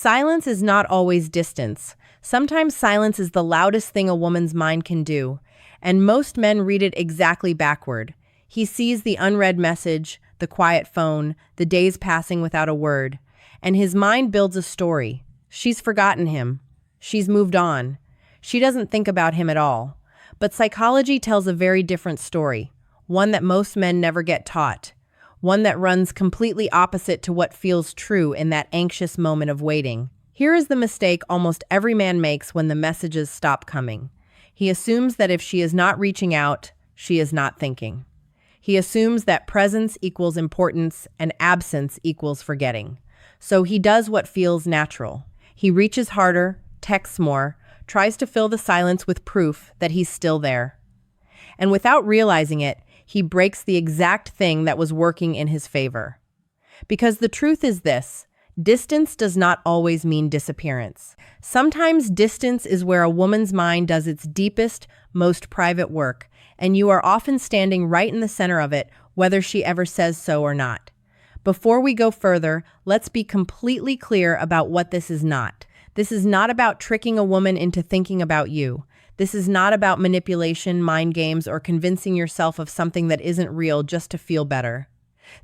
Silence is not always distance. Sometimes silence is the loudest thing a woman's mind can do, and most men read it exactly backward. He sees the unread message, the quiet phone, the days passing without a word, and his mind builds a story. She's forgotten him. She's moved on. She doesn't think about him at all. But psychology tells a very different story, one that most men never get taught, one that runs completely opposite to what feels true in that anxious moment of waiting. Here is the mistake almost every man makes when the messages stop coming. He assumes that if she is not reaching out, she is not thinking. He assumes that presence equals importance and absence equals forgetting. So he does what feels natural. He reaches harder, texts more, tries to fill the silence with proof that he's still there. And without realizing it, he breaks the exact thing that was working in his favor. Because the truth is this: distance does not always mean disappearance. Sometimes distance is where a woman's mind does its deepest, most private work, and you are often standing right in the center of it, whether she ever says so or not. Before we go further, let's be completely clear about what this is not. This is not about tricking a woman into thinking about you. This is not about manipulation, mind games, or convincing yourself of something that isn't real just to feel better.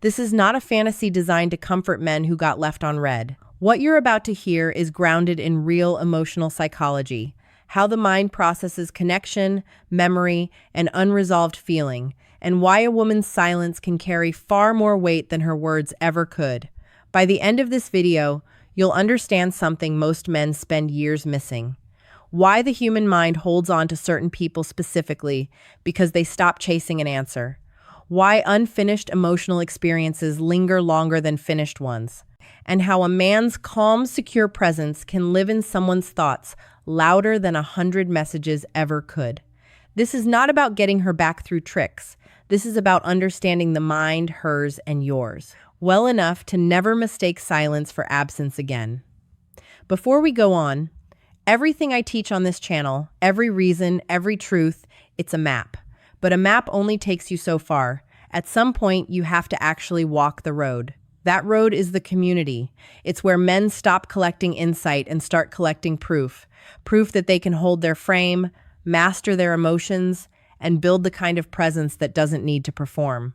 This is not a fantasy designed to comfort men who got left on red. What you're about to hear is grounded in real emotional psychology, how the mind processes connection, memory, and unresolved feeling, and why a woman's silence can carry far more weight than her words ever could. By the end of this video, you'll understand something most men spend years missing. Why the human mind holds on to certain people specifically because they stop chasing an answer. Why unfinished emotional experiences linger longer than finished ones. And how a man's calm, secure presence can live in someone's thoughts louder than 100 messages ever could. This is not about getting her back through tricks. This is about understanding the mind, hers, and yours, well enough to never mistake silence for absence again. Before we go on, everything I teach on this channel, every reason, every truth, it's a map. But a map only takes you so far. At some point, you have to actually walk the road. That road is the community. It's where men stop collecting insight and start collecting proof. Proof that they can hold their frame, master their emotions, and build the kind of presence that doesn't need to perform.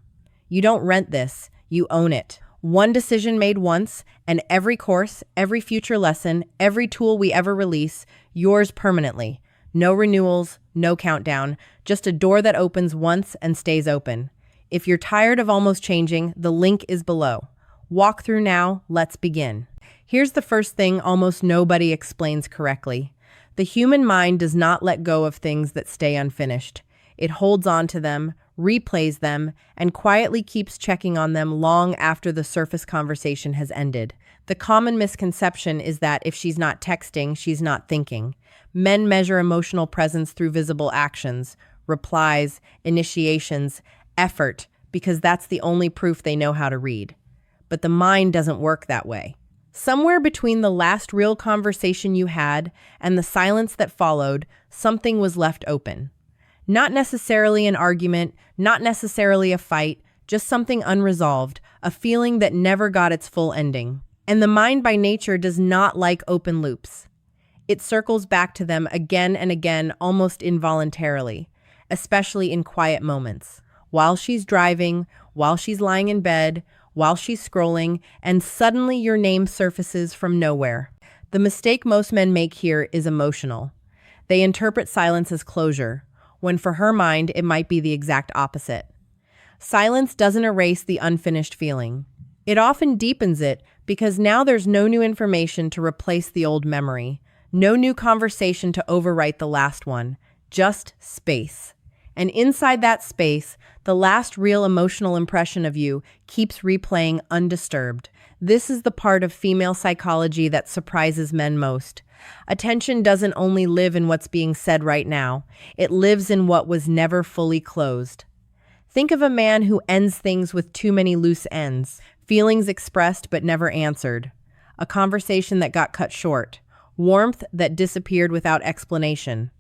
You don't rent this, you own it. One decision made once, and every course, every future lesson, every tool we ever release, yours permanently. No renewals, no countdown, just a door that opens once and stays open. If you're tired of almost changing, the link is below. Walk through now, let's begin. Here's the first thing almost nobody explains correctly. The human mind does not let go of things that stay unfinished. It holds on to them, replays them, and quietly keeps checking on them long after the surface conversation has ended. The common misconception is that if she's not texting, she's not thinking. Men measure emotional presence through visible actions, replies, initiations, effort, because that's the only proof they know how to read. But the mind doesn't work that way. Somewhere between the last real conversation you had and the silence that followed, something was left open. Not necessarily an argument, not necessarily a fight, just something unresolved, a feeling that never got its full ending. And the mind by nature does not like open loops. It circles back to them again and again, almost involuntarily, especially in quiet moments. While she's driving, while she's lying in bed, while she's scrolling, and suddenly your name surfaces from nowhere. The mistake most men make here is emotional. They interpret silence as closure, when for her mind, it might be the exact opposite. Silence doesn't erase the unfinished feeling. It often deepens it because now there's no new information to replace the old memory, no new conversation to overwrite the last one, just space. And inside that space, the last real emotional impression of you keeps replaying undisturbed. This is the part of female psychology that surprises men most. Attention doesn't only live in what's being said right now, it lives in what was never fully closed. Think of a man who ends things with too many loose ends, feelings expressed but never answered, a conversation that got cut short, warmth that disappeared without explanation.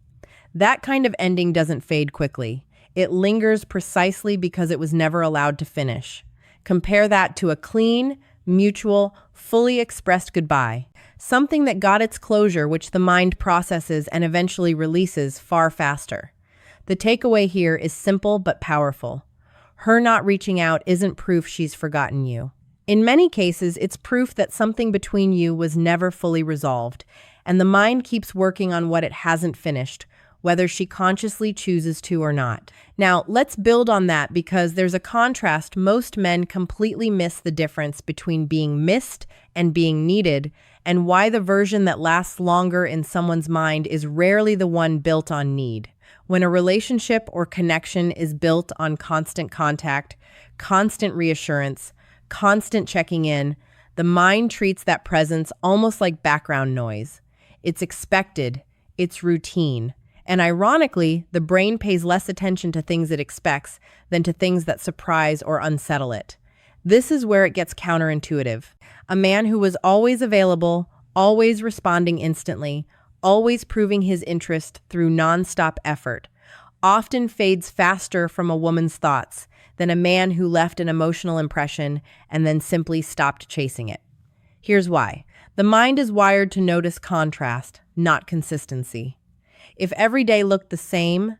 That kind of ending doesn't fade quickly. It lingers precisely because it was never allowed to finish. Compare that to a clean, mutual, fully expressed goodbye. something that got its closure, which the mind processes and eventually releases far faster. The takeaway here is simple but powerful. Her not reaching out isn't proof she's forgotten you. In many cases, it's proof that something between you was never fully resolved, and the mind keeps working on what it hasn't finished, whether she consciously chooses to or not. Now, let's build on that because there's a contrast. Most men completely miss the difference between being missed and being needed, and why the version that lasts longer in someone's mind is rarely the one built on need. When a relationship or connection is built on constant contact, constant reassurance, constant checking in, the mind treats that presence almost like background noise. It's expected, it's routine, and ironically, the brain pays less attention to things it expects than to things that surprise or unsettle it. This is where it gets counterintuitive. A man who was always available, always responding instantly, always proving his interest through nonstop effort, often fades faster from a woman's thoughts than a man who left an emotional impression and then simply stopped chasing it. Here's why. The mind is wired to notice contrast, not consistency. If every day looked the same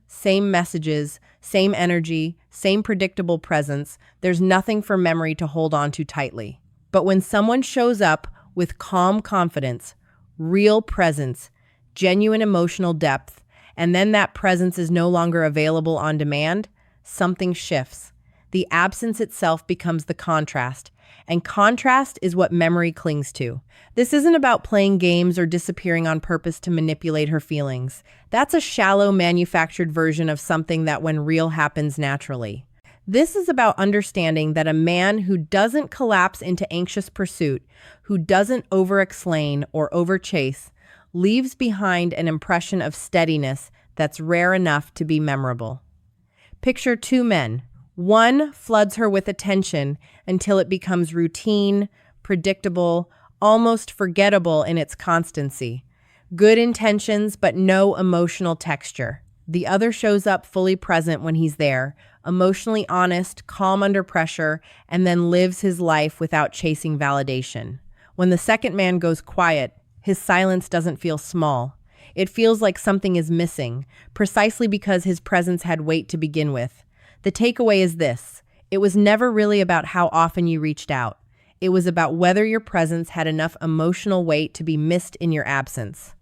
messages, same energy, same predictable presence, there's nothing for memory to hold on to tightly. But when someone shows up with calm confidence, real presence, genuine emotional depth, and then that presence is no longer available on demand, something shifts. The absence itself becomes the contrast, and contrast is what memory clings to. This isn't about playing games or disappearing on purpose to manipulate her feelings. That's a shallow, manufactured version of something that when real happens naturally. This is about understanding that a man who doesn't collapse into anxious pursuit, who doesn't over-explain or over-chase, leaves behind an impression of steadiness that's rare enough to be memorable. Picture two men. One floods her with attention until it becomes routine, predictable, almost forgettable in its constancy. Good intentions, but no emotional texture. The other shows up fully present when he's there, emotionally honest, calm under pressure, and then lives his life without chasing validation. When the second man goes quiet, his silence doesn't feel small. It feels like something is missing, precisely because his presence had weight to begin with. The takeaway is this: it was never really about how often you reached out. It was about whether your presence had enough emotional weight to be missed in your absence.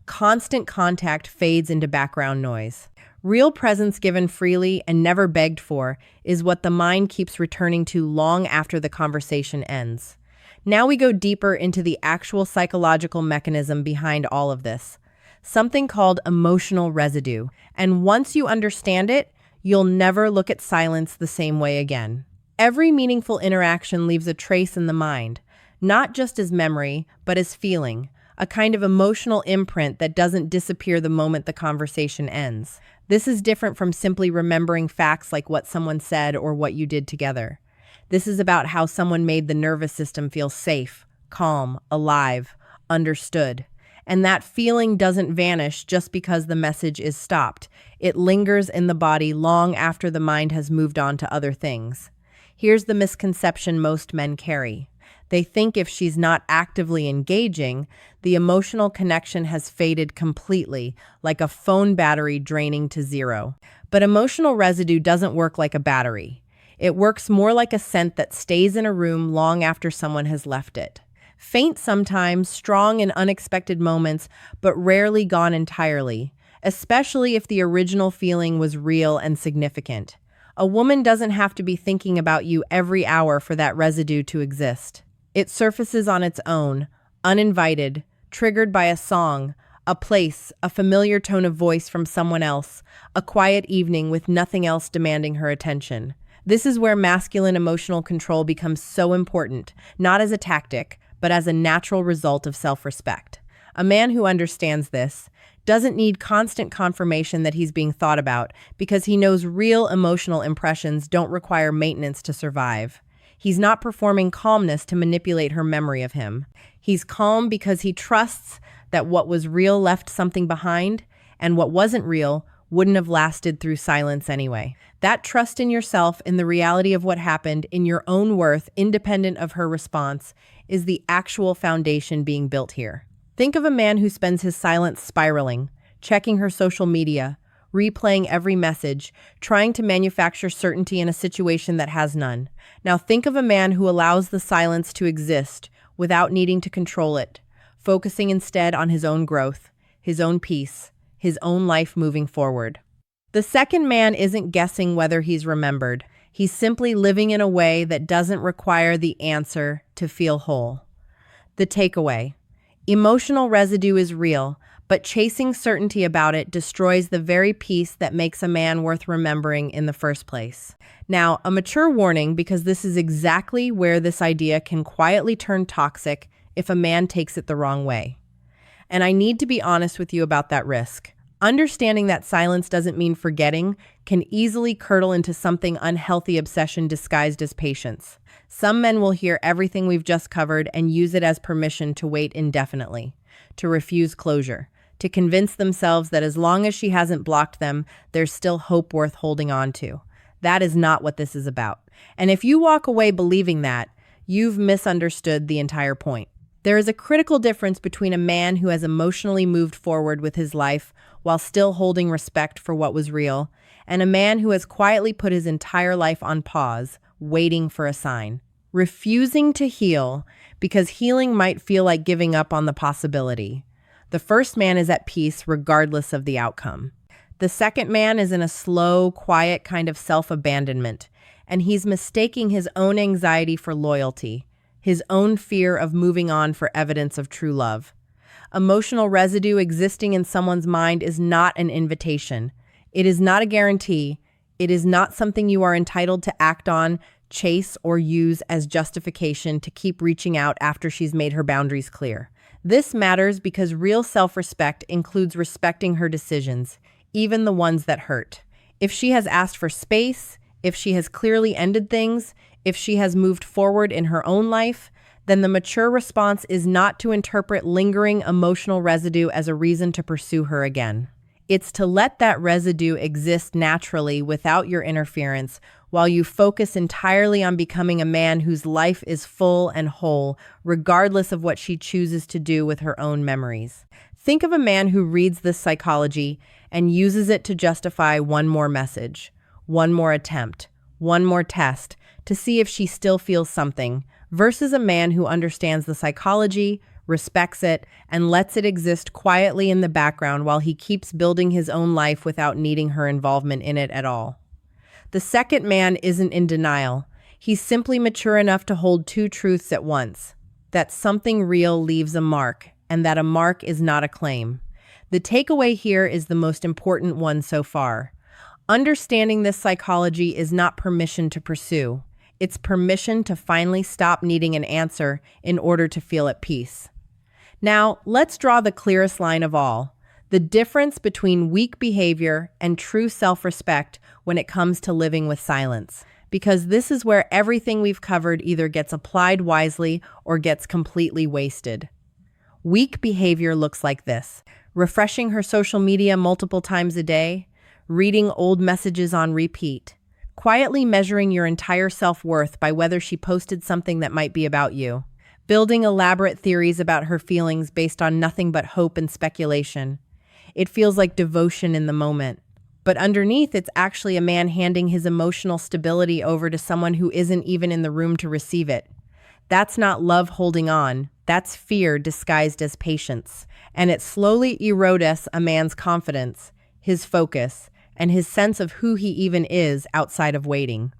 Constant contact fades into background noise. Real presence given freely and never begged for is what the mind keeps returning to long after the conversation ends. Now we go deeper into the actual psychological mechanism behind all of this, something called emotional residue. And once you understand it, you'll never look at silence the same way again. Every meaningful interaction leaves a trace in the mind, not just as memory, but as feeling, a kind of emotional imprint that doesn't disappear the moment the conversation ends. This is different from simply remembering facts like what someone said or what you did together. This is about how someone made the nervous system feel safe, calm, alive, understood. And that feeling doesn't vanish just because the message is stopped. It lingers in the body long after the mind has moved on to other things. Here's the misconception most men carry. They think if she's not actively engaging, the emotional connection has faded completely, like a phone battery draining to zero. But emotional residue doesn't work like a battery. It works more like a scent that stays in a room long after someone has left it. Faint sometimes, strong in unexpected moments, but rarely gone entirely, especially if the original feeling was real and significant. A woman doesn't have to be thinking about you every hour for that residue to exist. It surfaces on its own, uninvited, triggered by a song, a place, a familiar tone of voice from someone else, a quiet evening with nothing else demanding her attention. This is where masculine emotional control becomes so important, not as a tactic, but as a natural result of self-respect. A man who understands this doesn't need constant confirmation that he's being thought about because he knows real emotional impressions don't require maintenance to survive. He's not performing calmness to manipulate her memory of him. He's calm because he trusts that what was real left something behind, and what wasn't real wouldn't have lasted through silence anyway. That trust in yourself, in the reality of what happened, in your own worth, independent of her response, is the actual foundation being built here. Think of a man who spends his silence spiraling, checking her social media, replaying every message, trying to manufacture certainty in a situation that has none. Now think of a man who allows the silence to exist without needing to control it, focusing instead on his own growth, his own peace, his own life moving forward. The second man isn't guessing whether he's remembered. He's simply living in a way that doesn't require the answer to feel whole. The takeaway: emotional residue is real, but chasing certainty about it destroys the very peace that makes a man worth remembering in the first place. Now, a mature warning, because this is exactly where this idea can quietly turn toxic if a man takes it the wrong way. And I need to be honest with you about that risk. Understanding that silence doesn't mean forgetting can easily curdle into something unhealthy obsession disguised as patience. Some men will hear everything we've just covered and use it as permission to wait indefinitely, to refuse closure, to convince themselves that as long as she hasn't blocked them, there's still hope worth holding on to. That is not what this is about. And if you walk away believing that, you've misunderstood the entire point. There is a critical difference between a man who has emotionally moved forward with his life while still holding respect for what was real, and a man who has quietly put his entire life on pause, waiting for a sign, refusing to heal because healing might feel like giving up on the possibility. The first man is at peace regardless of the outcome. The second man is in a slow, quiet kind of self-abandonment, and he's mistaking his own anxiety for loyalty, his own fear of moving on for evidence of true love. Emotional residue existing in someone's mind is not an invitation. It is not a guarantee. It is not something you are entitled to act on, chase, or use as justification to keep reaching out after she's made her boundaries clear. This matters because real self-respect includes respecting her decisions, even the ones that hurt. If she has asked for space, if she has clearly ended things, if she has moved forward in her own life, then the mature response is not to interpret lingering emotional residue as a reason to pursue her again. It's to let that residue exist naturally without your interference, while you focus entirely on becoming a man whose life is full and whole, regardless of what she chooses to do with her own memories. Think of a man who reads this psychology and uses it to justify one more message, one more attempt, one more test, to see if she still feels something, versus a man who understands the psychology, respects it, and lets it exist quietly in the background while he keeps building his own life without needing her involvement in it at all. The second man isn't in denial. He's simply mature enough to hold two truths at once: that something real leaves a mark, and that a mark is not a claim. The takeaway here is the most important one so far. Understanding this psychology is not permission to pursue. It's permission to finally stop needing an answer in order to feel at peace. Now, let's draw the clearest line of all: the difference between weak behavior and true self-respect when it comes to living with silence. Because this is where everything we've covered either gets applied wisely or gets completely wasted. Weak behavior looks like this: refreshing her social media multiple times a day, reading old messages on repeat, quietly measuring your entire self-worth by whether she posted something that might be about you, building elaborate theories about her feelings based on nothing but hope and speculation. It feels like devotion in the moment, but underneath it's actually a man handing his emotional stability over to someone who isn't even in the room to receive it. That's not love holding on, that's fear disguised as patience, and it slowly erodes a man's confidence, his focus, and his sense of who he even is outside of waiting.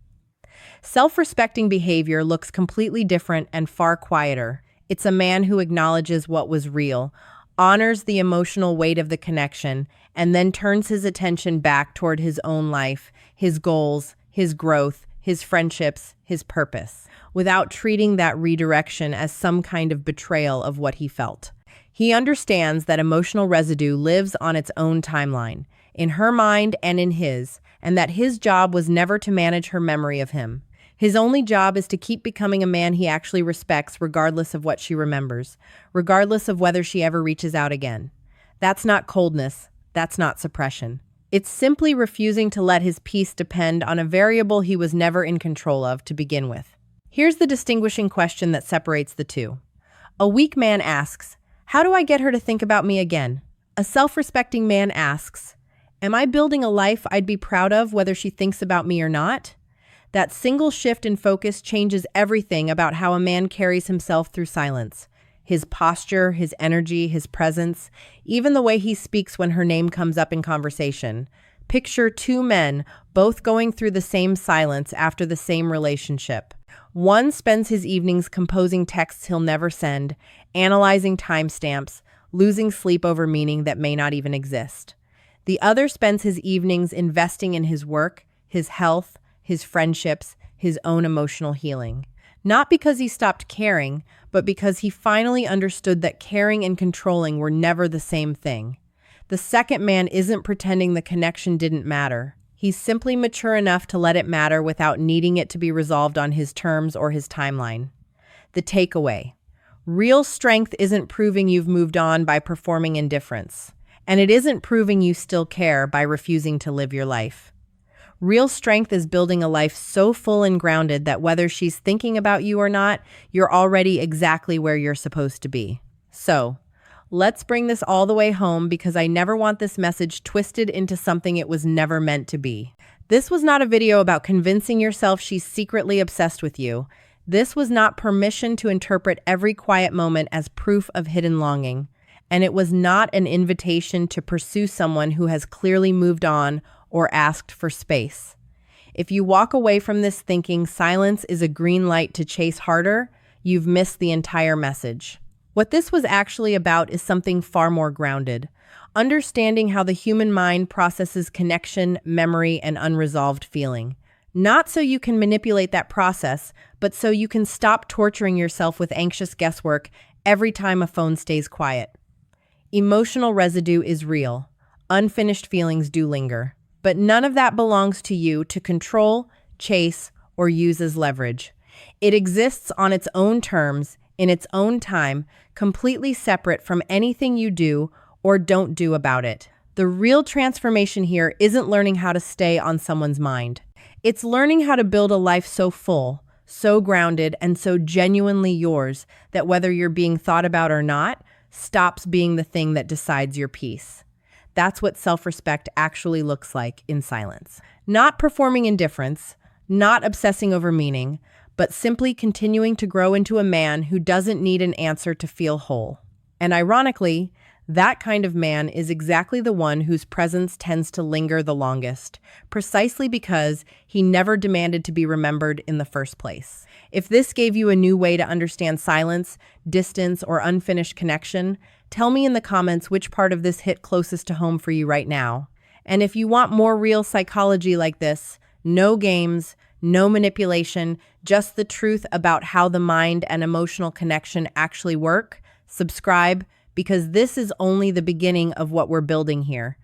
Self-respecting behavior looks completely different and far quieter. It's a man who acknowledges what was real, honors the emotional weight of the connection, and then turns his attention back toward his own life, his goals, his growth, his friendships, his purpose, without treating that redirection as some kind of betrayal of what he felt. He understands that emotional residue lives on its own timeline, in her mind and in his, and that his job was never to manage her memory of him. His only job is to keep becoming a man he actually respects regardless of what she remembers, regardless of whether she ever reaches out again. That's not coldness. That's not suppression. It's simply refusing to let his peace depend on a variable he was never in control of to begin with. Here's the distinguishing question that separates the two. A weak man asks, "How do I get her to think about me again?" A self-respecting man asks, "Am I building a life I'd be proud of whether she thinks about me or not?" That single shift in focus changes everything about how a man carries himself through silence. His posture, his energy, his presence, even the way he speaks when her name comes up in conversation. Picture two men, both going through the same silence after the same relationship. One spends his evenings composing texts he'll never send, analyzing timestamps, losing sleep over meaning that may not even exist. The other spends his evenings investing in his work, his health, his friendships, his own emotional healing. Not because he stopped caring, but because he finally understood that caring and controlling were never the same thing. The second man isn't pretending the connection didn't matter. He's simply mature enough to let it matter without needing it to be resolved on his terms or his timeline. The takeaway: real strength isn't proving you've moved on by performing indifference, and it isn't proving you still care by refusing to live your life. Real strength is building a life so full and grounded that whether she's thinking about you or not, you're already exactly where you're supposed to be. So, let's bring this all the way home, because I never want this message twisted into something it was never meant to be. This was not a video about convincing yourself she's secretly obsessed with you. This was not permission to interpret every quiet moment as proof of hidden longing. And it was not an invitation to pursue someone who has clearly moved on or asked for space. If you walk away from this thinking silence is a green light to chase harder, you've missed the entire message. What this was actually about is something far more grounded. Understanding how the human mind processes connection, memory, and unresolved feeling. Not so you can manipulate that process, but so you can stop torturing yourself with anxious guesswork every time a phone stays quiet. Emotional residue is real. Unfinished feelings do linger. But none of that belongs to you to control, chase, or use as leverage. It exists on its own terms, in its own time, completely separate from anything you do or don't do about it. The real transformation here isn't learning how to stay on someone's mind. It's learning how to build a life so full, so grounded, and so genuinely yours that whether you're being thought about or not, stops being the thing that decides your peace. That's what self-respect actually looks like in silence. Not performing indifference, not obsessing over meaning, but simply continuing to grow into a man who doesn't need an answer to feel whole. And ironically, that kind of man is exactly the one whose presence tends to linger the longest, precisely because he never demanded to be remembered in the first place. If this gave you a new way to understand silence, distance, or unfinished connection, tell me in the comments which part of this hit closest to home for you right now. And if you want more real psychology like this, no games, no manipulation, just the truth about how the mind and emotional connection actually work, subscribe, because this is only the beginning of what we're building here.